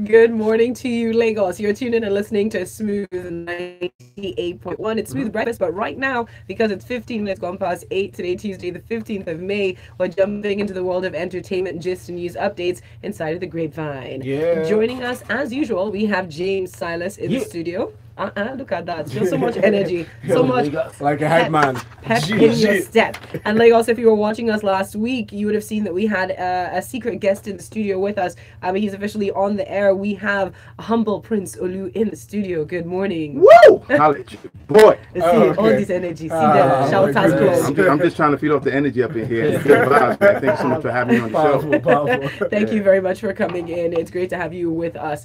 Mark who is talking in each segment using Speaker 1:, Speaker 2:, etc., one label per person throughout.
Speaker 1: Good morning to you, Lagos. You're tuned in and listening to Smooth 98.1. It's Smooth Breakfast, but right now, because it's 15 minutes gone past 8 today, Tuesday, the 15th of May, we're jumping into the world of entertainment, gist, and news updates inside of the Grapevine.
Speaker 2: Yeah.
Speaker 1: Joining us, as usual, we have James Silas in the studio. Look at that. Just so much energy. So much
Speaker 2: like a hype man.
Speaker 1: Pep in your step. And Lagos, if you were watching us last week, you would have seen that we had a secret guest in the studio with us. He's officially on the air. We have Humble Prince Olu in the studio. Good morning.
Speaker 3: Woo! College boy.
Speaker 1: See, all this energy. See them. Shout out
Speaker 3: I'm just trying to feed off the energy up in here. Good vibes, man. Thank you so much for having me on the
Speaker 2: show.
Speaker 1: Thank you very much for coming in. It's great to have you with us.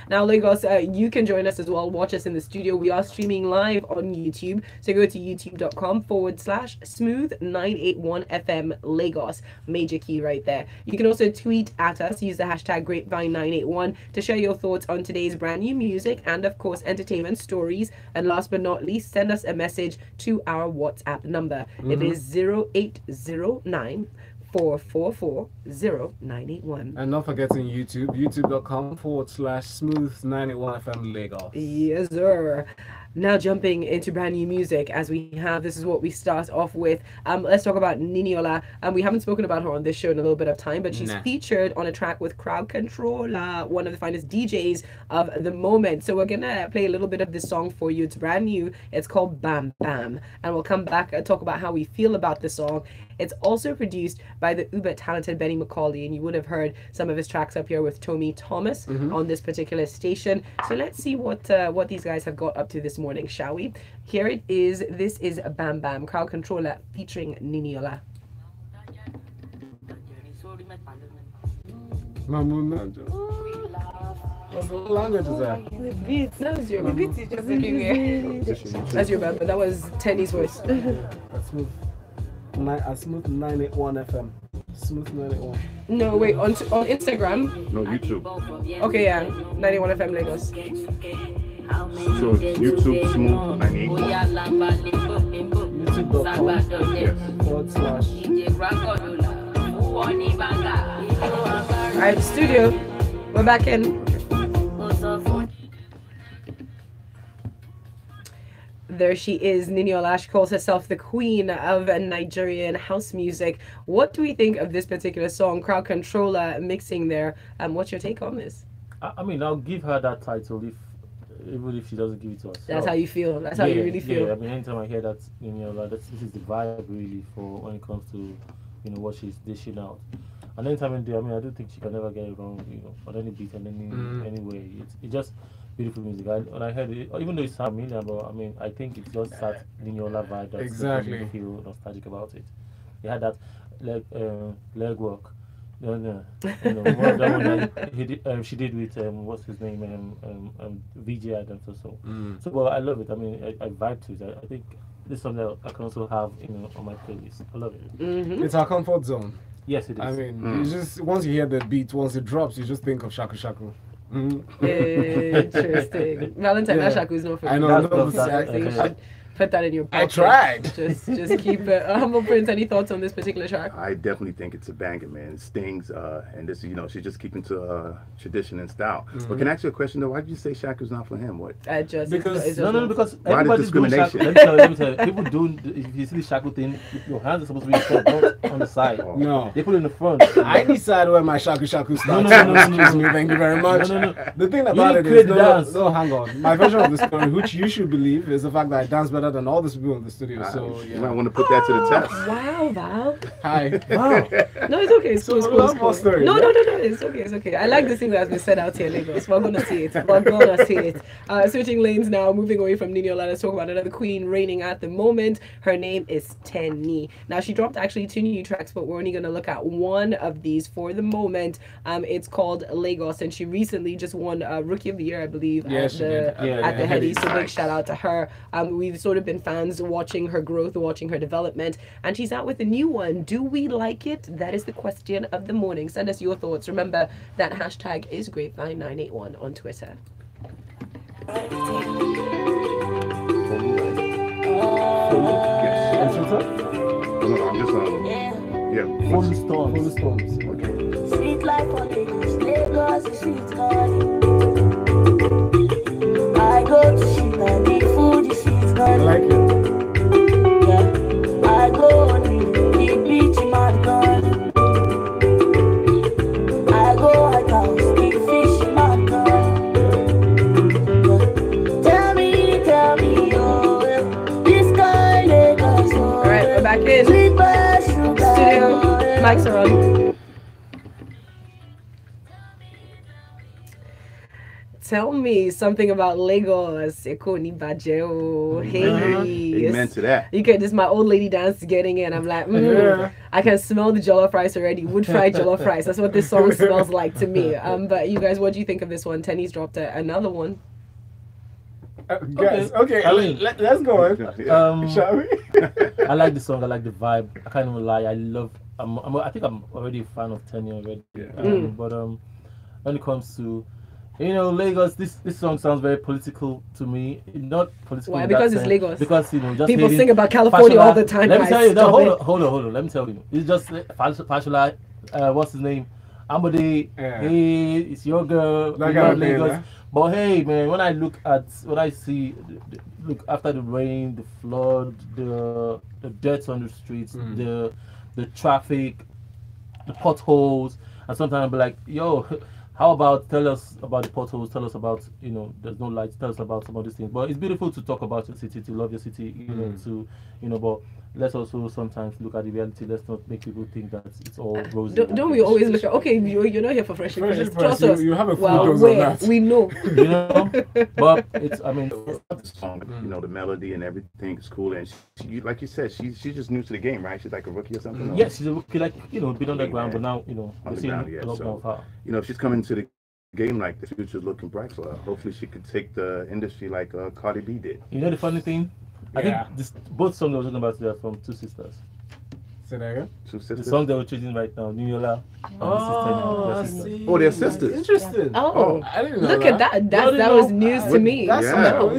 Speaker 1: Now Lagos, you can join us as well. Watch us in the studio. We are streaming live on YouTube. So go to youtube.com/smooth981FM Lagos. Major key right there. You can also tweet at us. Use the hashtag Grapevine981 to share your thoughts on today's brand new music and, of course, entertainment stories. And last but not least, send us a message to our WhatsApp number. It is 0809 444-0981.
Speaker 2: And not forgetting YouTube, youtube.com/smooth981FM Lagos.
Speaker 1: Yes, sir. Now jumping into brand new music as we have, this is what we start off with. Let's talk about Niniola. We haven't spoken about her on this show in a little bit of time, but she's featured on a track with Kontroller, one of the finest DJs of the moment. So we're gonna play a little bit of this song for you. It's brand new. It's called Bam Bam. And we'll come back and talk about how we feel about the song. It's also produced by the uber talented Benny McCauley, and you would have heard some of his tracks up here with Tommy Thomas on this particular station. So let's see what these guys have got up to this morning, shall we? Here it is. This is Bam Bam, Crowd Controller featuring Niniola.
Speaker 2: What language is that?
Speaker 1: That's your beat is just everywhere. That's your bad, but that was Teni's voice.
Speaker 2: That's smooth. Smooth 981 FM. Smooth 981.
Speaker 1: No, wait, on Instagram.
Speaker 3: No, YouTube.
Speaker 1: Okay, yeah, 91 FM Lagos.
Speaker 3: So YouTube Smooth 981.
Speaker 2: YouTube.com/.
Speaker 1: Alright, studio. We're back in. There she is, Niniola. She calls herself the queen of Nigerian house music. What do we think of this particular song, Crowd Controller, mixing there? What's your take on this?
Speaker 4: I mean, I'll give her that title even if she doesn't give it to us.
Speaker 1: That's how you feel. That's how you really feel.
Speaker 4: Yeah, I mean, anytime I hear that, this is the vibe really for when it comes to, what she's dishing out. And anytime I do, I don't think she can ever get it wrong, on any beat and any way. It's just beautiful music. And I heard it, even though it's familiar, but I think it's just that Niniola vibe that makes me feel nostalgic about it. They had that leg work. She did with what's his name, VJ Adams or so. So, well, I love it. I vibe to it. I think this is something that I can also have, on my playlist. I love it.
Speaker 2: It's our comfort zone.
Speaker 4: Yes, it is.
Speaker 2: You just once you hear the beat, once it drops, you just think of Shaku Shaku.
Speaker 1: Interesting. Valentine Ohu is not for
Speaker 2: I
Speaker 1: me.
Speaker 2: know.
Speaker 1: You should put that in your pocket.
Speaker 2: I tried.
Speaker 1: Just keep it. Humble Prince, any thoughts on this particular track?
Speaker 3: I definitely think it's a banger, man. It stings, and this, she's just keeping to tradition and style. But can I ask you a question though? Why did you say Shaku's not for him? What?
Speaker 4: Because everybody's doing Shaku. Let me tell you, people do. If you see the Shaku thing, your hands are supposed to be front, not on the side.
Speaker 2: No,
Speaker 4: they put it in the front.
Speaker 2: I decide where my Shaku starts. No. Excuse me, thank you very much.
Speaker 4: No.
Speaker 2: The thing about it is, no, hang on. My version of the story, which you should believe, is the fact that I dance better than all the people in the studio. So
Speaker 3: you might want to put that to the test.
Speaker 1: Wow, Val.
Speaker 2: Hi.
Speaker 1: Wow. No, it's okay. It's cool.
Speaker 2: Story,
Speaker 1: no. It's okay. I like this thing that has been said out here, Lagos. We're gonna see it. Switching lanes now, moving away from Niniola. Let's talk about another queen reigning at the moment. Her name is Teni. Now she dropped actually 2 new tracks, but we're only gonna look at one of these for the moment. It's called Lagos, and she recently just won Rookie of the Year, I believe, at the Heady. So big shout out to her. We've sort of been fans watching her growth, watching her development, and she's out with a new one. Do we like it? That is the question of the morning. Send us your thoughts. Remember that hashtag is Grapevine981 on Twitter.
Speaker 4: Folu Storms.
Speaker 5: Sweet life for Lagos, Lagos is sweet,
Speaker 1: Mics are on. Tell me something about Lagos. Ekoni Bajeo. Hey.
Speaker 3: Amen to that.
Speaker 1: You can, this is my old lady dance getting in. I'm like, I can smell the jollof rice already. Wood fried jollof rice. That's what this song smells like to me. But you guys, what do you think of this one? Teni's dropped another one.
Speaker 2: Guys, okay, let's go on. Shall we?
Speaker 4: I like the song. I like the vibe. I can't even lie. I think I'm already a fan of Teni already. Yeah. But when it comes to Lagos, this song sounds very political to me. Not political.
Speaker 1: Why? Because it's Lagos.
Speaker 4: Because just
Speaker 1: people sing about California all the time.
Speaker 4: Let me tell you. No, hold on. Let me tell you. It's just Fashola. What's his name? Amade. Yeah. Hey, it's your girl. We love Lagos. Man. But hey, man, when I see, look after the rain, the flood, the deaths on the streets, the traffic, the potholes, and sometimes I'll be like, yo, how about tell us about the potholes? Tell us about there's no lights. Tell us about some of these things. But it's beautiful to talk about your city, to love your city, but let's also sometimes look at the reality. Let's not make people think that it's all rosy. Don't
Speaker 1: we always look at, okay, you're not here for fresh press. Trust us.
Speaker 2: You have a full dose on that.
Speaker 1: We know.
Speaker 4: But it's,
Speaker 3: the song, the melody and everything is cool. And she, like you said, she's just new to the game, right? She's like a rookie or something.
Speaker 4: Yes, she's a rookie, been on the ground, but now, we're seeing a lot more of her.
Speaker 3: If she's coming to the game, like the future's looking bright for her. Hopefully she could take the industry like Cardi B did.
Speaker 4: The funny thing? I think both songs I was talking about today are from two sisters.
Speaker 2: Say that again?
Speaker 3: Two sisters?
Speaker 4: The song that we're choosing right now, Niniola.
Speaker 2: I see.
Speaker 3: Oh, they're sisters.
Speaker 2: Interesting.
Speaker 1: Oh,
Speaker 2: I didn't know
Speaker 1: look at that. That was news to me.
Speaker 2: That's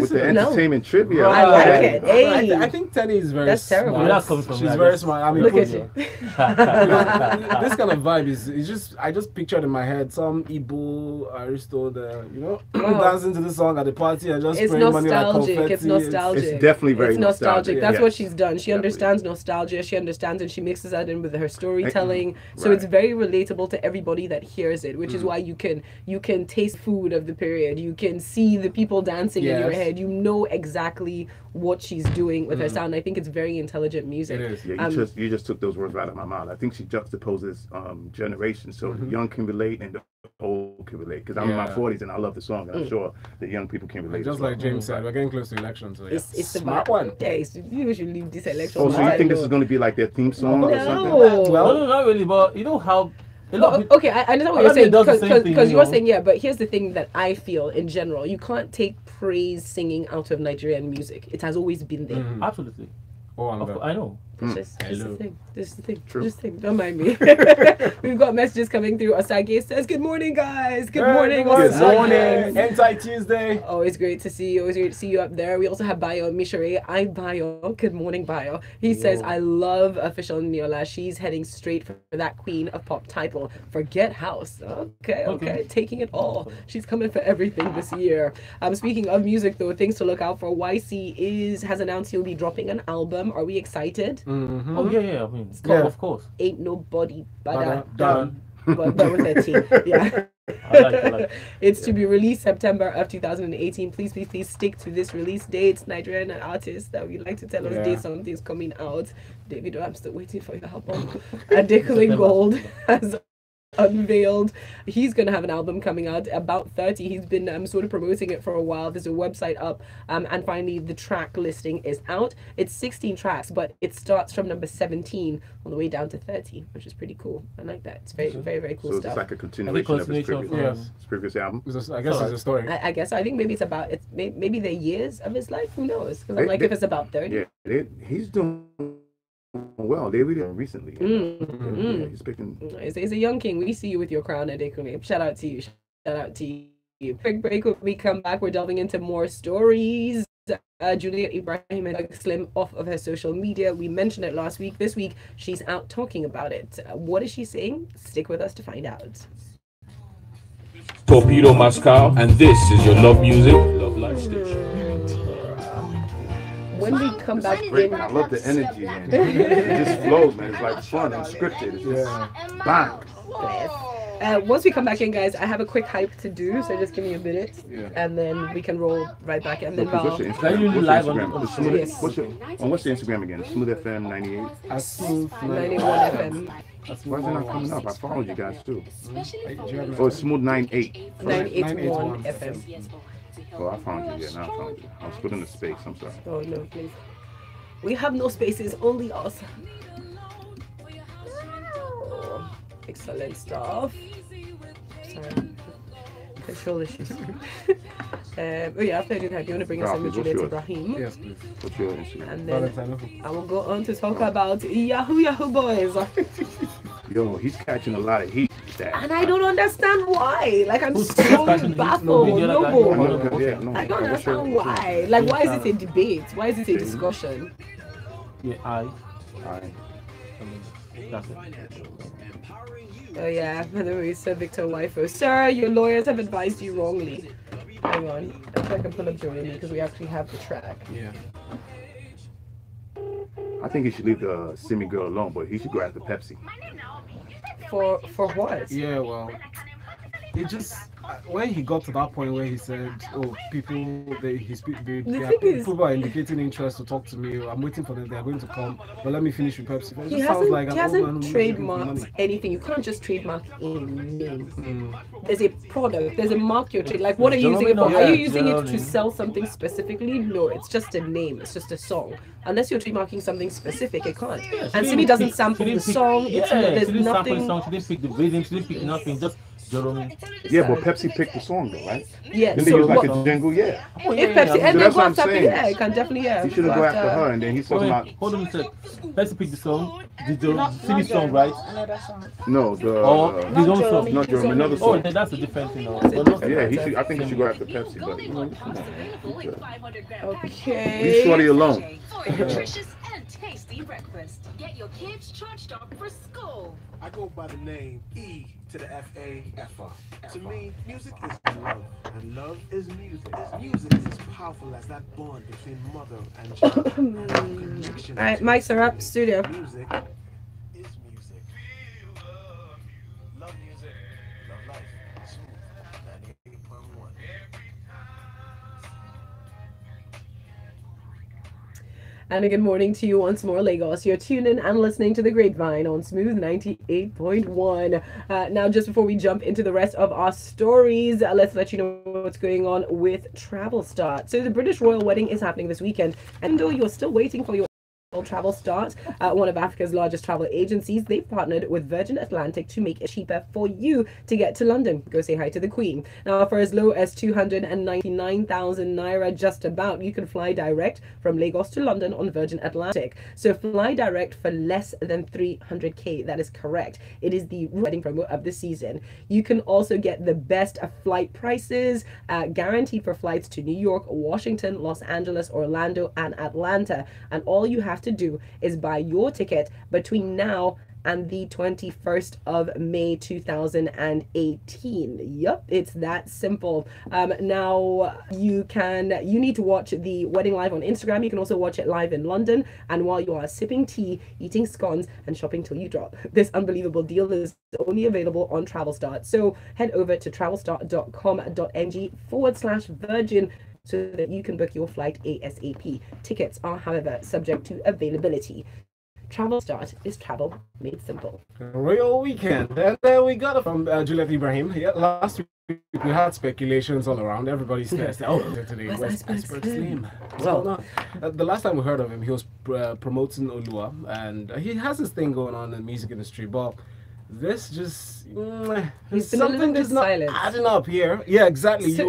Speaker 3: with the entertainment trivia.
Speaker 1: I like it. Hey.
Speaker 2: I think Teni is very
Speaker 1: That's terrible.
Speaker 2: smart. She's very smart. I mean,
Speaker 1: look at you.
Speaker 2: This kind of vibe is just, I just pictured in my head some Igbo Aristo there, dancing to the song at the party and just spraying money like confetti.
Speaker 1: It's nostalgic.
Speaker 3: It's definitely very
Speaker 1: nostalgic. That's what she's done. She understands nostalgia. She understands, and she mixes that in with her storytelling. So it's very relatable to everybody that hears it, which is why you can taste food of the period. You can see the people dancing in your head. You know exactly what she's doing with her sound. I think it's very intelligent music.
Speaker 2: It is.
Speaker 3: Yeah, you just took those words right out of my mouth. I think she juxtaposes generations, so the young can relate and the old can relate. Because I'm in my 40s and I love the song. And I'm sure the young people can relate.
Speaker 2: Just like James said, we're getting close to elections. So
Speaker 1: it's the
Speaker 2: smart one.
Speaker 1: Yeah, you should leave this election.
Speaker 3: Oh, so you think this is going to be like their theme song or something?
Speaker 4: Well, no, not really. But you know how.
Speaker 1: Okay, I understand what you're saying because you were saying but here's the thing that I feel in general: you can't take praise singing out of Nigerian music. It has always been there.
Speaker 4: Absolutely. I know.
Speaker 1: This is the thing.
Speaker 3: True.
Speaker 1: This thing. Don't mind me. We've got messages coming through. Asage says, "Good morning, guys. Good morning.
Speaker 2: Good morning. Anti-Tuesday.
Speaker 1: Always great to see you. Always great to see you up there. We also have Bayo Mishare. I'm Bayo. Good morning, Bayo. He says, I love official Niniola. She's heading straight for that queen of pop title. Forget house. Okay. Taking it all. She's coming for everything this year. Speaking of music, though, things to look out for. YC has announced he'll be dropping an album. Are we excited?
Speaker 2: Mm-hmm.
Speaker 4: Oh yeah. I mean, of course.
Speaker 1: Ain't nobody but
Speaker 4: done.
Speaker 1: But with a T. Yeah.
Speaker 4: I like.
Speaker 1: It's to be released September of 2018. Please stick to this release date. Nigerian artists that we like to tell us dates on things coming out. David, I'm still waiting for your album. Adekunle Gold has unveiled he's gonna have an album coming out about 30. He's been sort of promoting it for a while. There's a website up and finally the track listing is out. It's 16 tracks, but it starts from number 17 all the way down to 30, which is pretty cool. I like that. It's very cool
Speaker 3: so
Speaker 1: stuff.
Speaker 3: It's like a continuation of his previous album.
Speaker 2: I guess it's a story.
Speaker 1: I guess I think maybe it's about maybe the years of his life. Who knows? Because I'm like, if it's about 30.
Speaker 3: Yeah, he's doing well. They really recently. He's picking.
Speaker 1: He's a young king. We see you with your crown, Adekunle. Shout out to you. Shout out to you. Quick break. When we come back, we're delving into more stories. Juliet Ibrahim and Slim off of her social media. We mentioned it last week. This week, she's out talking about it. What is she saying? Stick with us to find out.
Speaker 5: Torpedo Moscow, and this is your Love Music, Love Life station.
Speaker 1: When we come back
Speaker 3: in, I love the energy, man. It just flows, man. It's like fun and scripted. It's just bang.
Speaker 1: Once we come back in, guys, I have a quick hype to do, so just give me a minute, and then we can roll right back. And then
Speaker 3: what's your Instagram? What's your Instagram again? Smooth FM 98.
Speaker 1: Smooth 91 FM.
Speaker 3: Why is it not coming up? I followed you guys too.
Speaker 6: Or
Speaker 3: Smooth 98.
Speaker 1: 981 FM.
Speaker 3: Oh, I found you. Yeah, now I found you. I was putting the space. I'm sorry.
Speaker 1: Oh no, please. We have no spaces, only us. Excellent stuff. Sorry. Control issues. Oh yeah, after I do that, do you want to bring us some Juliet Ibrahim?
Speaker 2: Yes, please.
Speaker 3: What's your issue?
Speaker 1: And then I will go on to talk about Yahoo boys.
Speaker 3: Yo, he's catching a lot of heat.
Speaker 1: And I don't understand why. Like, I'm so baffled. I don't understand why. Like, why is it a debate? Why is it a discussion?
Speaker 4: Yeah,
Speaker 1: Oh yeah, by the way, Sir Victor Uwaifo. Sir, your lawyers have advised you wrongly. Hang on, I think I can pull up Joromi because we actually have the track.
Speaker 2: Yeah.
Speaker 3: I think he should leave the Simi girl alone, but he should go after Pepsi.
Speaker 1: For what?
Speaker 2: Yeah, well, it just when he got to that point where he said, "Oh, people are indicating interest to talk to me. I'm waiting for them. They are going to come, but let me finish with Pepsi."
Speaker 1: He hasn't trademarked anything. You can't just trademark a name. There's a product. There's a mark you're trading. Like, what are you using it for? Are you using it to sell something specifically? No, it's just a name. It's just a song. Unless you're trademarking something specific, it can't. And Simi doesn't sample the song. There's nothing.
Speaker 4: She didn't pick the rhythm. She didn't pick nothing. Just Joromi.
Speaker 3: Yeah, but Pepsi picked the song though, right?
Speaker 1: Yeah.
Speaker 3: Didn't they use like a jingle? Yeah.
Speaker 1: If Pepsi, and then go after Pepsi, yeah, it can definitely, yeah.
Speaker 3: He should have go after her, and then he's talking about.
Speaker 4: Hold on a sec. Pepsi picked the song. The Simi song, right?
Speaker 3: No,
Speaker 4: his own song.
Speaker 3: Not Joromi, another song.
Speaker 4: Oh, then that's a different thing.
Speaker 3: Yeah, he should. I think he should go after Pepsi, but
Speaker 1: okay.
Speaker 3: Leave Shorty alone.
Speaker 6: Nutritious and tasty breakfast. Get your kids charged up for school.
Speaker 7: I go by the name E to the F-A-F-R. To me, music is love, and love is music. Music is as powerful as that bond between mother and child.
Speaker 1: All right, mics are up, studio.
Speaker 7: Music is music. Love music, love life. Smooth 98.1.
Speaker 1: And a good morning to you once more, Lagos. You're tuned in and listening to the Grapevine on Smooth 98.1. Now, just before we jump into the rest of our stories, let's let you know what's going on with Travel Start. So the British Royal Wedding is happening this weekend, and though you're still waiting for your Travel Start, one of Africa's largest travel agencies, they've partnered with Virgin Atlantic to make it cheaper for you to get to London. Go say hi to the Queen. Now, for as low as 299,000 naira, just about, you can fly direct from Lagos to London on Virgin Atlantic. So fly direct for less than 300k. That is correct. It is the wedding promo of the season. You can also get the best flight prices, guaranteed for flights to New York, Washington, Los Angeles, Orlando, and Atlanta. And all you have to do is buy your ticket between now and the 21st of May 2018. Yep, it's that simple. Now you need to watch the wedding live on Instagram. You can also watch it live in London, and while you are sipping tea, eating scones, and shopping till you drop. This unbelievable deal is only available on Travel Start. So head over to travelstart.com.ng/virgin so that you can book your flight ASAP. Tickets are, however, subject to availability. Travel Start is travel made simple.
Speaker 2: Royal weekend, and then we got it from Juliet Ibrahim. Yeah, last week we had speculations all around. Everybody's said, "Oh, today was Iceberg Slim." Well, the last time we heard of him, he was promoting Olua, and he has this thing going on in the music industry, but this just
Speaker 1: he's something just not
Speaker 2: adding up here. Yeah, exactly.
Speaker 1: So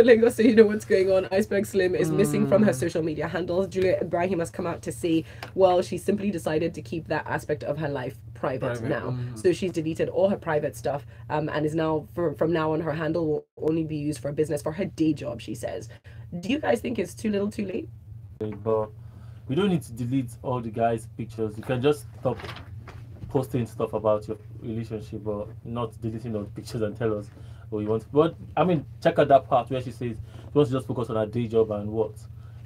Speaker 1: Lagos, so you know what's going on. Iceberg Slim is missing from her social media handles. Juliet Ibrahim has come out to say, well, she simply decided to keep that aspect of her life private now. So she's deleted all her private stuff, and is now from now on her handle will only be used for business, for her day job, she says. Do you guys think it's too little, too late?
Speaker 4: But we don't need to delete all the guys' pictures. You can just stop posting stuff about your relationship, but not deleting all the pictures and tell us what you want. But I mean, check out that part where she says she wants to just focus on her day job and what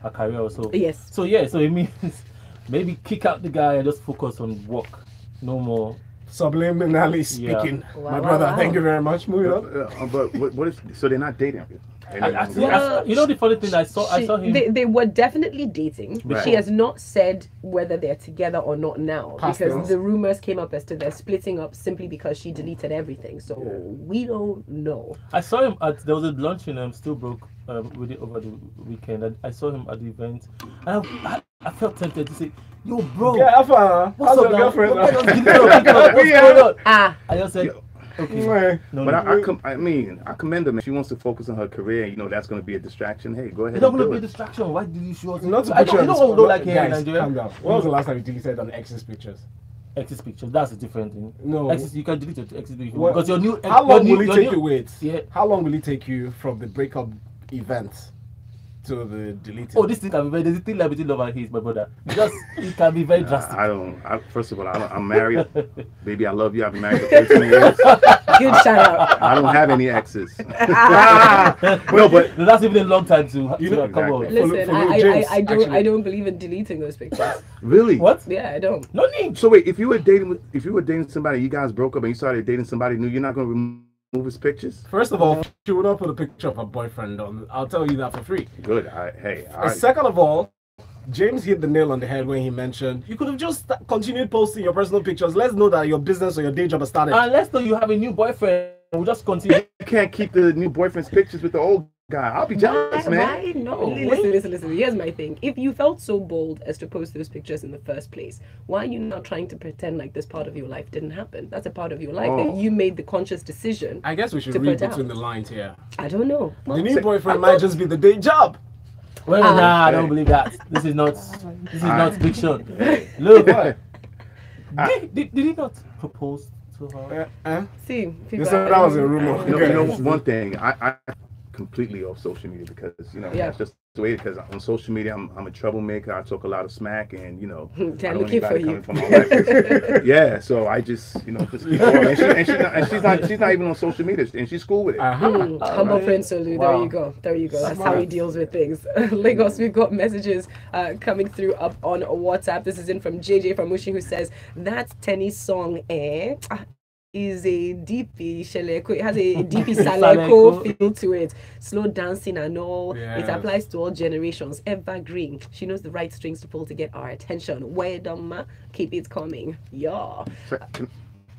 Speaker 4: her career or so.
Speaker 1: Yes.
Speaker 4: So yeah, so it means maybe kick out the guy and just focus on work. No more
Speaker 2: subliminally speaking.
Speaker 1: Yeah.
Speaker 2: My brother, thank you very much. Moving on.
Speaker 3: But what if? So they're not dating.
Speaker 4: You know the funny thing, I saw him.
Speaker 1: They were definitely dating.
Speaker 3: Right.
Speaker 1: She has not said whether they're together or not now, because the rumors came up as to they're splitting up simply because she deleted everything. So we don't know.
Speaker 4: I saw him there was a lunch in Still Broke with it over the weekend, and I saw him at the event, and I felt tempted to say, "Yo, bro,
Speaker 2: yeah, how's your girlfriend?"
Speaker 4: I just said. Okay.
Speaker 3: No, but I mean, I commend her. Man. She wants to focus on her career. You know, that's going to be a distraction. Hey, go ahead.
Speaker 4: It's not going to be a distraction. Why did you show us?
Speaker 2: Not to
Speaker 4: I don't like here in
Speaker 2: guys,
Speaker 4: Nigeria.
Speaker 2: calm down. When was the last time you deleted on X's pictures?
Speaker 4: X's pictures. That's a different thing.
Speaker 2: No,
Speaker 4: X's, you can delete your X's pictures because your new.
Speaker 2: How long will it take you? Wait.
Speaker 4: Yeah.
Speaker 2: How long will it take you from the breakup event to the deleting?
Speaker 4: Oh, this thing can be very. There's a thing like between love and hate, my brother. It can be very drastic.
Speaker 3: First of all, I'm married. Baby, I love you. I've been married for 13 years.
Speaker 1: Good shout out.
Speaker 3: I don't have any exes. No, but
Speaker 4: that's even a long time to come on.
Speaker 1: Listen, I don't believe in deleting those pictures.
Speaker 3: Really?
Speaker 4: What?
Speaker 1: Yeah, I don't.
Speaker 4: No need.
Speaker 3: So wait, if you were dating somebody, you guys broke up and you started dating somebody new, you're not going to remove his pictures?
Speaker 2: First of all, she would not put a picture of her boyfriend on. I'll tell you that for free.
Speaker 3: Good.
Speaker 2: Second of all, James hit the nail on the head when he mentioned you could have just continued posting your personal pictures. Let's know that your business or your day job has started.
Speaker 4: And let's know you have a new boyfriend. We'll just continue.
Speaker 3: You can't keep the new boyfriend's pictures with the old guy. I'll be jealous, man.
Speaker 1: Why? No. Listen. Here's my thing. If you felt so bold as to post those pictures in the first place, why are you not trying to pretend like this part of your life didn't happen? That's a part of your life that you made the conscious decision.
Speaker 2: I guess we should read between the lines here.
Speaker 1: I don't know.
Speaker 2: The new boyfriend might just be the day job.
Speaker 4: Well, nah, I don't believe that. This is not fiction. Look, did he not propose to her?
Speaker 1: See,
Speaker 2: you said that was a rumor.
Speaker 3: You know one thing, I completely off social media because that's just the way. Because on social media, I'm a troublemaker. I talk a lot of smack, and I don't anybody coming from my life. Yeah, so I just just keep going. And she's not even on social media, and she's cool with it.
Speaker 1: Humble Prince Olu. Wow. There you go. That's how he deals with things. Lagos, we've got messages coming through up on WhatsApp. This is in from JJ from Mushi, who says that's Teni's song, is a DP Sheleko. It has a DP Saleko feel to it. Slow dancing and all. It applies to all generations. Evergreen. She knows the right strings to pull to get our attention. Where Dama, keep it coming. Yeah.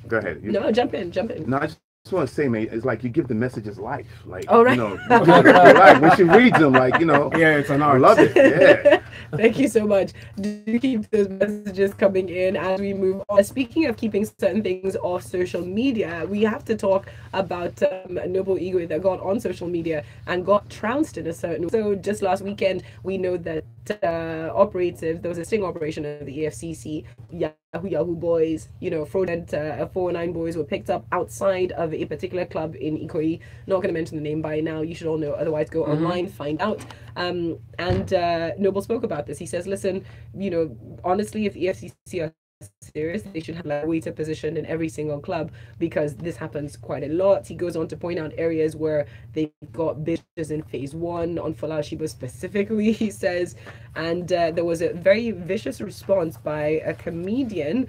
Speaker 3: Go ahead.
Speaker 1: No, jump in.
Speaker 3: No, I just want to say, man, it's like you give the messages life. Like,
Speaker 1: all right.
Speaker 3: When she reads them, like,
Speaker 2: yeah, it's an art.
Speaker 3: I love it. Yeah.
Speaker 1: Thank you so much. Do keep those messages coming in as we move on. Speaking of keeping certain things off social media, we have to talk about Noble Igwe that got on social media and got trounced in a certain way. So just last weekend, we know that operatives, there was a sting operation of the EFCC, Yahoo boys, fraudulent 409 boys were picked up outside of a particular club in Ikoyi. Not going to mention the name by now. You should all know. Otherwise, go online, find out. And Noble spoke about this. He says, listen, honestly, if the EFCC are serious, they should have a waiter position in every single club because this happens quite a lot. He goes on to point out areas where they got bitches in phase 1 on Falashiba specifically, he says, and there was a very vicious response by a comedian,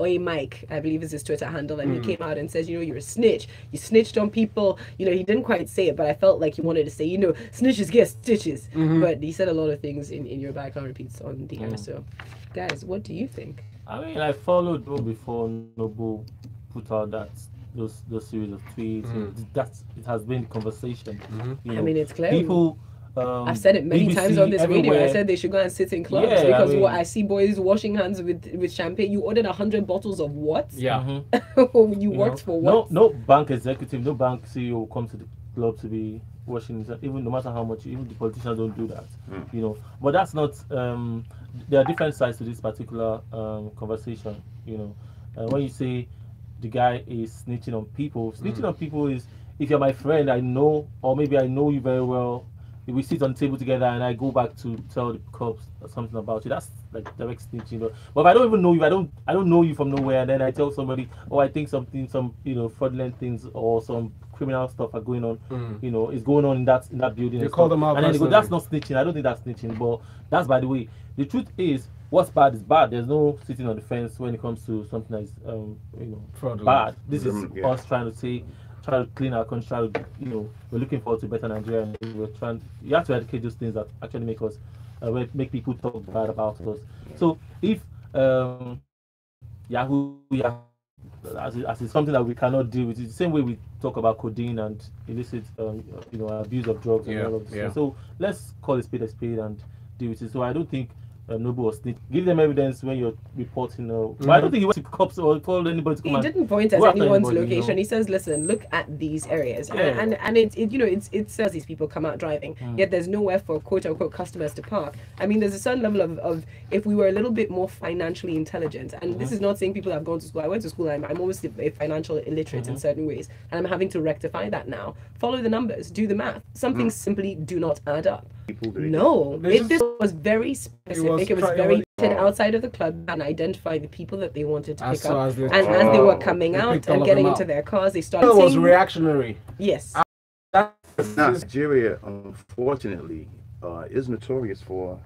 Speaker 1: Oi Mike, I believe is his Twitter handle, and he came out and says, you're a snitch. You snitched on people. He didn't quite say it, but I felt like he wanted to say, snitches get stitches. But he said a lot of things in your background repeats on the air. So, guys, what do you think?
Speaker 4: I mean, I followed Noble before Noble put out those series of tweets. It has been conversation.
Speaker 1: I mean, it's clear.
Speaker 4: People.
Speaker 1: I've said it many times on this radio. I said they should go and sit in clubs because I see boys washing hands with champagne. You ordered 100 bottles of what?
Speaker 2: Yeah.
Speaker 1: You worked for what?
Speaker 4: No bank executive, no bank CEO will come to the club to be washing his hands, even no matter how much. Even the politicians don't do that. But that's not. There are different sides to this particular conversation. When you say the guy is snitching on people is if you're my friend, I know, or maybe I know you very well. We sit on the table together and I go back to tell the cops something about you. That's like direct snitching. But if I don't even know you, I don't know you from nowhere, and then I tell somebody, I think some fraudulent things or some criminal stuff are going on. Is going on in that building.
Speaker 2: You call them out,
Speaker 4: and then they go, that's not snitching. I don't think that's snitching. But that's by the way. The truth is, what's bad is bad. There's no sitting on the fence when it comes to something that is fraudulent. Bad. This is us trying try to clean our country. We're looking forward to better Nigeria, and you have to educate those things that actually make us, make people talk bad about us. So if Yahoo, as it's something that we cannot deal with, it's the same way we talk about codeine and illicit, abuse of drugs and all of this. Yeah. So let's call a spade and deal with it. So I don't think Noble was sneak. Give them evidence when you're reporting. But I don't think he went to cops or called anybody to come.
Speaker 1: He didn't point at anyone's location. He says, "Listen, look at these areas," and it says these people come out driving. Yet there's nowhere for quote unquote customers to park. I mean, there's a certain level of if we were a little bit more financially intelligent, and this is not saying people have gone to school. I went to school. I'm almost a financial illiterate in certain ways, and I'm having to rectify that now. Follow the numbers, do the math. Some things simply do not add up. No, this was very specific. It was very outside of the club and identify the people that they wanted to pick up. And as they were coming out and getting into their cars, they started.
Speaker 2: It was reactionary.
Speaker 1: Yes.
Speaker 3: Nigeria, unfortunately, is notorious for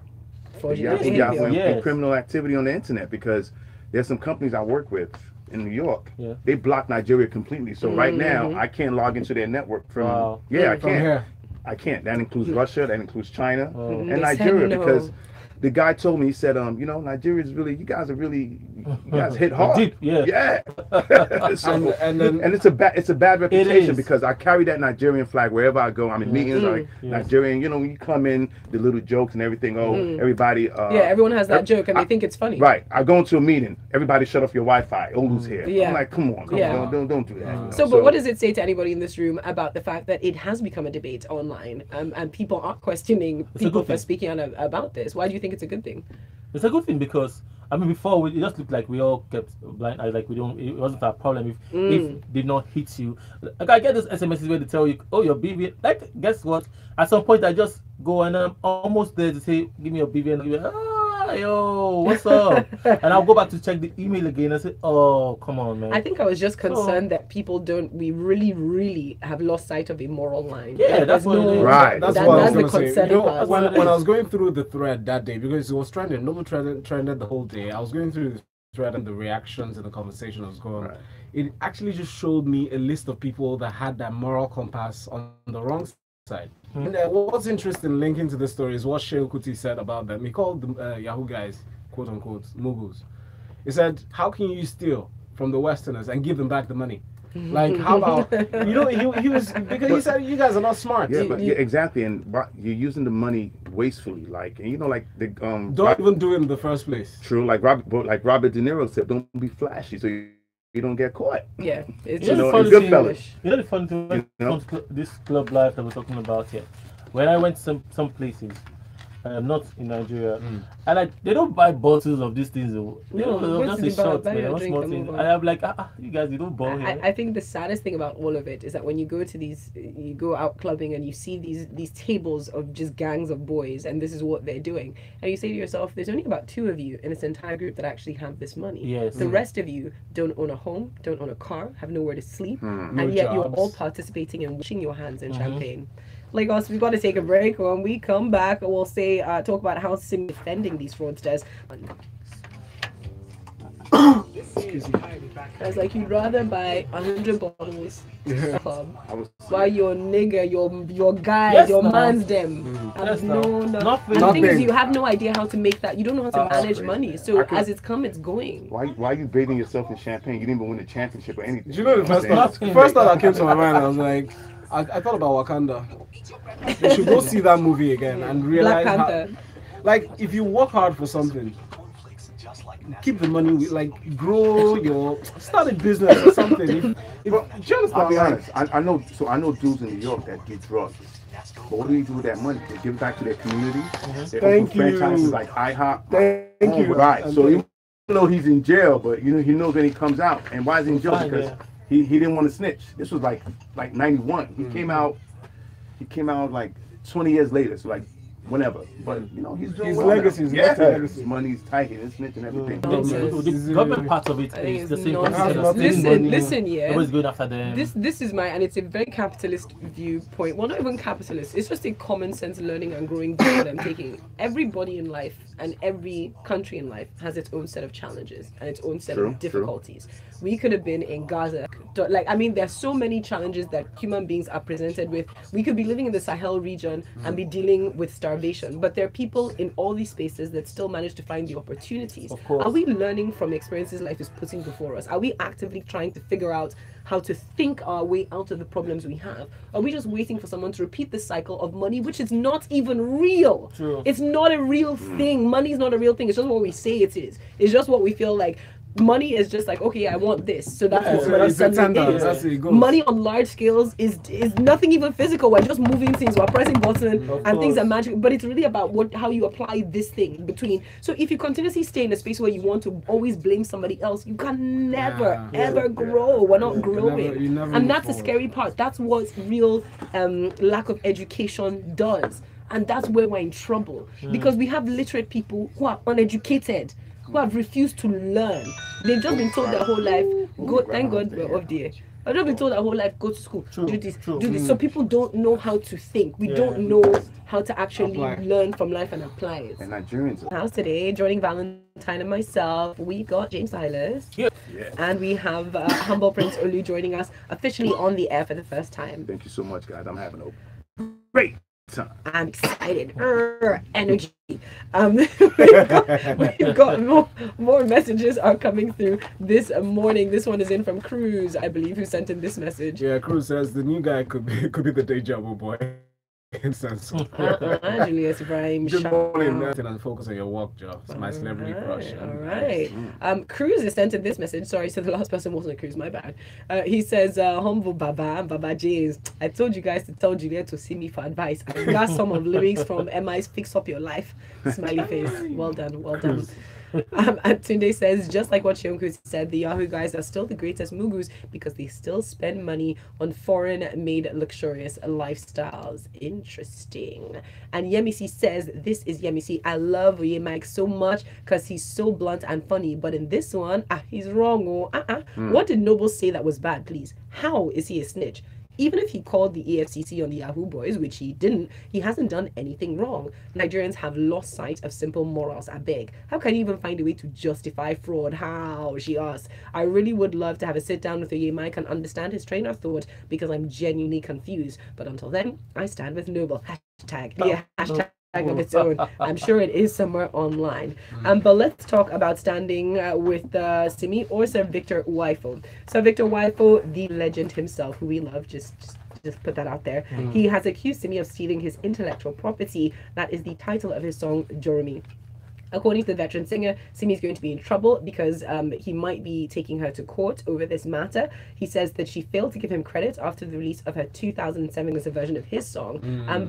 Speaker 3: criminal activity on the internet, because there's some companies I work with in New York. They block Nigeria completely. So right now, I can't log into their network from. I can't. I can't. That includes Russia, that includes China, and Nigeria, because the guy told me, he said, Nigeria is really, you guys hit hard. Deep, so, and it's a bad reputation, because I carry that Nigerian flag wherever I go. I'm in meetings, like Nigerian, when you come in, the little jokes and everything, everybody.
Speaker 1: Everyone has that joke and they think it's funny.
Speaker 3: Right. I go into a meeting, everybody shut off your Wi-Fi, Olu's here. I'm like, come on, don't do that.
Speaker 1: So, but what does it say to anybody in this room about the fact that it has become a debate online, and people are questioning people for speaking about this? Why do you think it's a good thing?
Speaker 4: It's a good thing, because before it just looked like we all kept blind eyes, like it wasn't our problem if did not hit you. Like, I get those SMSs where they tell you, oh, your BVN. Like, guess what? At some point I just go and I'm almost there to say, give me your BVN. Yo, what's up? And I'll go back to check the email again and say, oh, come on, man.
Speaker 1: I think I was just concerned that we really have lost sight of a moral line.
Speaker 2: Yeah, that's what it is.
Speaker 3: Right.
Speaker 2: That's what I was going to say. When I was going through the thread that day, because it was trending, Noble trended the whole day, I was going through the thread and the reactions and the conversation that was going on. It actually just showed me a list of people that had that moral compass on the wrong side. And what's interesting, linking to the story, is what Shehu Kuti said about them. He called the Yahoo guys, quote unquote, moguls. He said, how can you steal from the Westerners and give them back the money? Like, how about, he was, because he said, you guys are not smart.
Speaker 3: Yeah, exactly. And you're using the money wastefully. Like, and like the,
Speaker 2: don't even do it in the first place.
Speaker 3: True. Like Robert De Niro said, don't be flashy. So you don't get caught.
Speaker 1: Yeah, it's
Speaker 4: just the funny thing, this club life that we're talking about here. When I went some places, not in Nigeria, and they don't buy bottles of these things. Just a shot, man, one small thing. And I'm like, you guys, you don't buy here.
Speaker 1: I think the saddest thing about all of it is that when you go to you go out clubbing and you see these tables of just gangs of boys, and this is what they're doing, and you say to yourself, there's only about 2 of you in this entire group that actually have this money.
Speaker 4: Yes.
Speaker 1: The rest of you don't own a home, don't own a car, have nowhere to sleep, and yet you're all participating and washing your hands in champagne. Lagos, we've got to take a break. When we come back, we'll talk about how Simi defending these fraudsters. I was like, you'd rather buy 100 bottles club while your nigga, your guys, your mans them. The thing is, you have no idea how to make that. You don't know how to manage money. So as it's come, it's going.
Speaker 3: Why are you bathing yourself in champagne? You didn't even win the championship or anything.
Speaker 2: Do you know the first thought that came to my mind? I was like, I thought about Wakanda. You should go see that movie again and realize how, like, if you work hard for something, keep the money, start a business or something.
Speaker 3: I'll be honest, I know dudes in New York that get drugs. But what do you do with that money? They give it back to their community. They open franchises like IHOP.
Speaker 2: Thank you.
Speaker 3: Right. So even though he's in jail, but he knows when he comes out. And why is he in jail? Because he didn't want to snitch. This was like 91. He came out like 20 years later. So like whenever. But he's doing
Speaker 2: his
Speaker 3: well
Speaker 2: legacy.
Speaker 3: His money's tight and his snitch and everything.
Speaker 4: The government part of it is the same.
Speaker 1: Listen, yeah.
Speaker 4: Everybody's going after them.
Speaker 1: This is and it's a very capitalist viewpoint. Well, not even capitalist. It's just a common sense learning and growing view that I'm taking. Everybody in life and every country in life has its own set of challenges and its own set of difficulties. We could have been in Gaza. Like, I mean, there's so many challenges that human beings are presented with. We could be living in the Sahel region and be dealing with starvation, but there are people in all these spaces that still manage to find the opportunities.
Speaker 4: Of course.
Speaker 1: Are we learning from experiences life is putting before us? Are we actively trying to figure out how to think our way out of the problems we have? Are we just waiting for someone to repeat the cycle of money, which is not even real?
Speaker 4: True.
Speaker 1: It's not a real thing. Money is not a real thing. It's just what we say it is. It's just what we feel like. Money is just like, okay, I want this, so that's what money suddenly is. Money on large scales is nothing even physical. We're just moving things, we're pressing buttons, and things are magic. But it's really about how you apply this thing between. So if you continuously stay in a space where you want to always blame somebody else, you can never ever grow. We're not growing, you never and that's the scary part. That's what real lack of education does, and that's where we're in trouble because we have literate people who are uneducated, who have refused to learn. They've just been told their whole life, go, thank God we're off there. I've just been told their whole life, go to school, do this, do this. So people don't know how to think. We don't know how to actually learn from life and apply it.
Speaker 3: And Nigerians.
Speaker 1: House today, joining Valentine and myself, we got James Silas. And we have Humble Prince Olu joining us officially on the air for the first time.
Speaker 3: Thank you so much, guys. I'm having a great time.
Speaker 1: I'm excited. Energy. We've got more messages are coming through this morning. This one is in from Cruz, I believe, who sent in this message.
Speaker 2: Yeah, Cruz says the new guy could be the deja vu boy.
Speaker 1: Juliet Ibrahim.
Speaker 2: Good morning, nothing, and focus on your work job. It's my celebrity crush.
Speaker 1: All right. Cruz has sent in this message. Sorry, so the last person wasn't Cruz, my bad. He says, humble Baba and Baba James, I told you guys to tell Juliet to see me for advice. I got some of lyrics from MI's Fix Up Your Life. Smiley face. Well done, well done. And Tunde says, just like what Shionku said, the Yahoo guys are still the greatest mugus because they still spend money on foreign-made luxurious lifestyles. Interesting. And Yemisi says, this is Yemisi. I love Mike so much because he's so blunt and funny. But in this one, he's wrong. What did Noble say that was bad, please? How is he a snitch? Even if he called the EFCC on the Yahoo boys, which he didn't, he hasn't done anything wrong. Nigerians have lost sight of simple morals, I beg. How can you even find a way to justify fraud? How? She asks. I really would love to have a sit down with Mike and understand his train of thought because I'm genuinely confused. But until then, I stand with Noble. Hashtag of its own. I'm sure it is somewhere online. But let's talk about standing with Simi or Sir Victor Uwaifo. Sir Victor Uwaifo, the legend himself, who we love, just put that out there. He has accused Simi of stealing his intellectual property. That is the title of his song, Joromi. According to the veteran singer, Simi is going to be in trouble because he might be taking her to court over this matter. He says that she failed to give him credit after the release of her 2007 version of his song.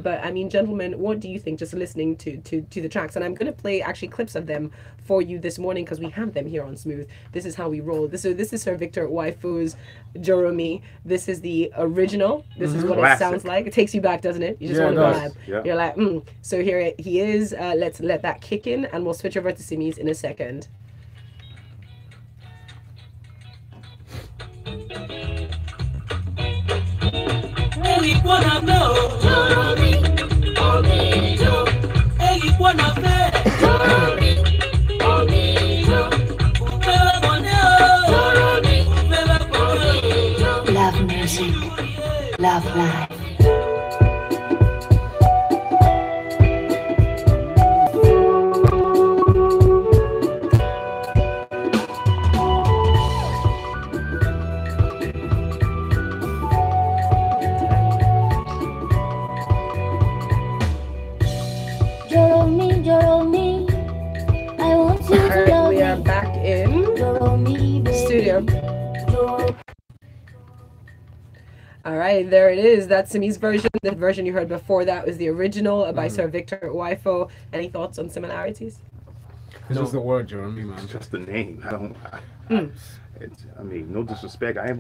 Speaker 1: But I mean, gentlemen, what do you think just listening to the tracks? And I'm going to play actually clips of them for you this morning because we have them here on Smooth. This is how we roll. This is Sir Victor Uwaifo's Joromi. This is the original. This is what it sounds like. It takes you back, doesn't it? You just want to vibe. Yeah. You're like, So here he is. Let's let that kick in and we'll switch over to Simi's in a second.
Speaker 8: Love music, love life.
Speaker 1: All right, there it is. That's Simi's version. The version you heard before that was the original by Sir Victor Uwaifo. Any thoughts on similarities?
Speaker 2: It's just the word, Joromi, man.
Speaker 3: Just the name. I mean, no disrespect. I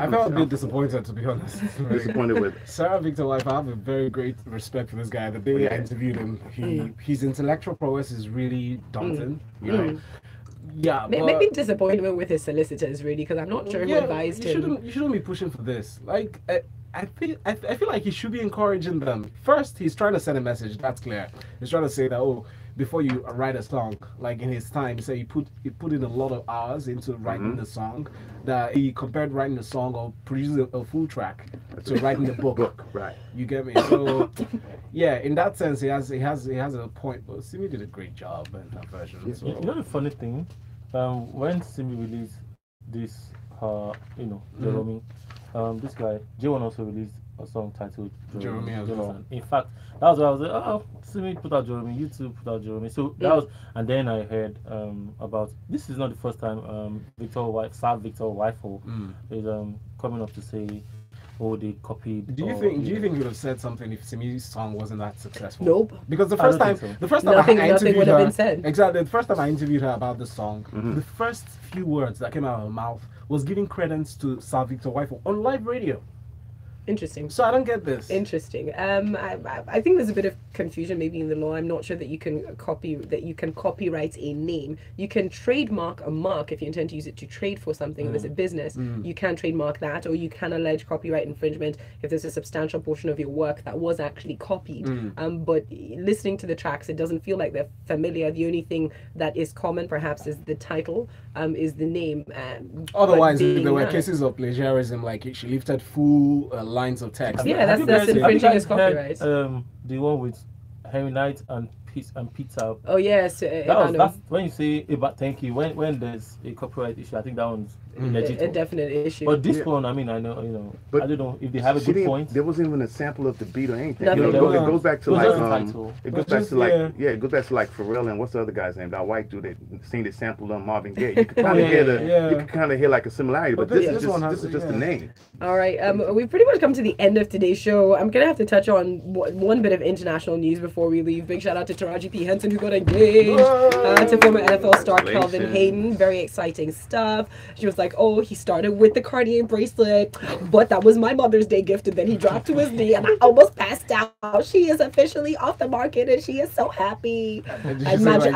Speaker 2: felt a bit disappointed, to be honest.
Speaker 3: Disappointed with
Speaker 2: Sir Victor Uwaifo. I have a very great respect for this guy. The day I interviewed him, his intellectual prowess is really daunting. You know. Yeah,
Speaker 1: maybe disappointment with his solicitors, really, because I'm not sure who advised him.
Speaker 2: You shouldn't be pushing for this. Like, I feel like he should be encouraging them. First, he's trying to send a message. That's clear. He's trying to say that, oh, before you write a song, like in his time, he said he put in a lot of hours into writing the song. That he compared writing the song or producing a full track to writing the book.
Speaker 3: Right.
Speaker 2: You get me? So yeah, in that sense, he has a point. But Simi did a great job in that version. So.
Speaker 4: You know the funny thing, when Simi released this, Joromi, this guy J1 also released a song titled
Speaker 2: Joromi as well.
Speaker 4: In fact, that was why I was like, oh, Simi put out Joromi, YouTube put out Joromi. So that was, and then I heard about, this is not the first time Victor Uwaifo is coming up to say, oh, they copied.
Speaker 2: Do you think he would have said something if Simi's song wasn't that successful?
Speaker 1: Nope.
Speaker 2: Because the first time
Speaker 1: nothing
Speaker 2: I interviewed
Speaker 1: would
Speaker 2: her,
Speaker 1: have been said.
Speaker 2: Exactly. The first time I interviewed her about the song, the first few words that came out of her mouth was giving credence to Sir Victor Uwaifo on live radio.
Speaker 1: Interesting.
Speaker 2: So I don't get this.
Speaker 1: Interesting. I think there's a bit of confusion maybe in the law. I'm not sure that you can copyright a name. You can trademark a mark if you intend to use it to trade for something. If there's a business, you can trademark that, or you can allege copyright infringement if there's a substantial portion of your work that was actually copied. But listening to the tracks, it doesn't feel like they're familiar. The only thing that is common perhaps is the title, is the name.
Speaker 2: Otherwise, there were cases of plagiarism, like she lifted full lines of text.
Speaker 1: Yeah, that's infringing his copyright.
Speaker 4: The one with Henry Knight and Pizza.
Speaker 1: Oh yes,
Speaker 4: that's when you say about thank you. When there's a copyright issue, I think that one's
Speaker 1: a definite issue.
Speaker 4: But this one, I mean, I know, but I don't know if they have a good point.
Speaker 3: There wasn't even a sample of the beat or anything.
Speaker 1: It
Speaker 3: goes back to
Speaker 2: it goes back
Speaker 3: to like Pharrell and what's the other guy's name? That white dude that sing the sample on Marvin Gaye. You could kind of hear you could kind of hear like a similarity, but this is just the name.
Speaker 1: All right, we've pretty much come to the end of today's show. I'm gonna have to touch on one bit of international news before we leave. Big shout out to Taraji P, Henson, who got engaged to former NFL star Kelvin Hayden. Very exciting stuff. She was like, oh, he started with the Cartier bracelet, but that was my Mother's Day gift, and then he dropped to his knee, and I almost passed out. She is officially off the market, and she is so happy. I imagine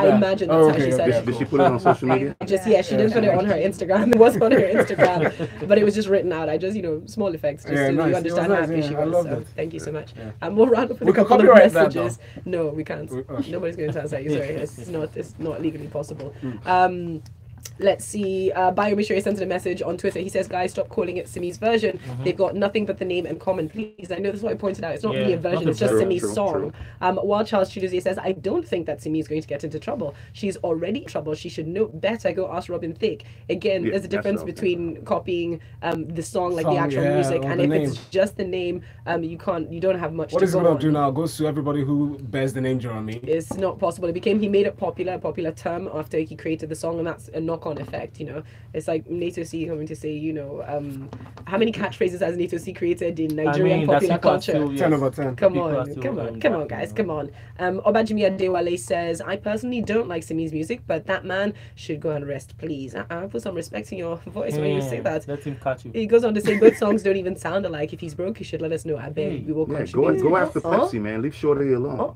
Speaker 1: that's how she said it.
Speaker 3: Did she put it on social media?
Speaker 1: She didn't put it on her Instagram. It was on her Instagram, but it was just written out. I just, small effects, just so you understand how happy she was. So thank you so much. We'll round up with a couple of messages. No, we can't. Nobody's going to translate. Sorry, it's not legally possible. Let's see. Biomissionary sent in a message on Twitter. He says, guys, stop calling it Simi's version. They've got nothing but the name in common. Please. I know this is what I pointed out. It's not really a version. It's just Simi's song. While Charles Chidozie says, I don't think that Simi is going to get into trouble. She's already in trouble. She should know better. Go ask Robin Thicke. Again, there's a difference between copying the song, like the actual music, and if it's just the name, you don't have much to go on.
Speaker 2: What is he going to do now? Goes to everybody who bears the name Joromi.
Speaker 1: It's not possible. He made it a popular term after he created the song, and that's a knock-on effect. It's like Nato C coming to say, how many catchphrases has Nato C created in Nigerian popular culture?
Speaker 2: 10 over 10.
Speaker 1: Come on, guys, come on. Obajimi Adewale says, I personally don't like Simi's music, but that man should go and rest, please. Put some respect in your voice when you say that.
Speaker 4: Let him catch you.
Speaker 1: He goes on to say, both songs don't even sound alike. If he's broke, he should let us know. I beg, we will contribute.
Speaker 3: Go after Pepsi, man. Leave Shorty alone.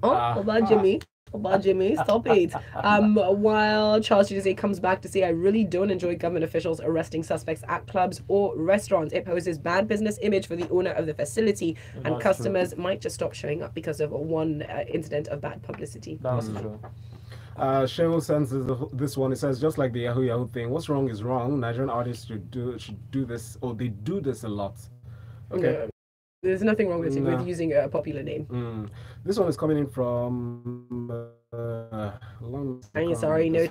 Speaker 1: Jimmy, stop it. While Charles Chidozie comes back to say, I really don't enjoy government officials arresting suspects at clubs or restaurants. It poses bad business image for the owner of the facility, and customers might just stop showing up because of one incident of bad publicity.
Speaker 4: That's true.
Speaker 2: Sheryl sends this one. It says, just like the Yahoo thing, what's wrong is wrong. Nigerian artists should do this, or they do this a lot. Okay.
Speaker 1: Yeah. There's nothing wrong with using a popular name.
Speaker 2: This one is coming in from
Speaker 1: sorry, no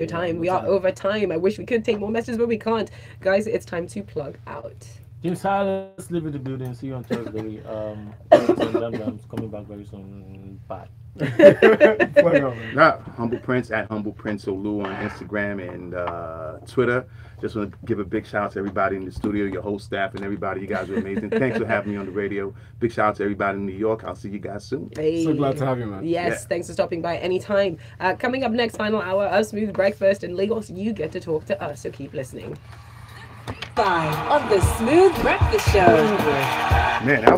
Speaker 1: time. We are over time. I wish we could take more messages, but we can't. Guys, it's time to plug out.
Speaker 4: Jim Silas, live in the building. See you on Thursday. Coming back very soon. Bye.
Speaker 3: Humble Prince at Humble Prince Olu on Instagram and Twitter. Just want to give a big shout out to everybody in the studio, your whole staff, and everybody. You guys are amazing. Thanks for having me on the radio. Big shout out to everybody in New York. I'll see you guys soon.
Speaker 1: Hey.
Speaker 2: So glad to have you, man.
Speaker 1: Yes, thanks for stopping by anytime. Coming up next, final hour of Smooth Breakfast in Lagos. You get to talk to us, so keep listening.
Speaker 8: Fine on the Smooth Breakfast Show.
Speaker 3: Man, that was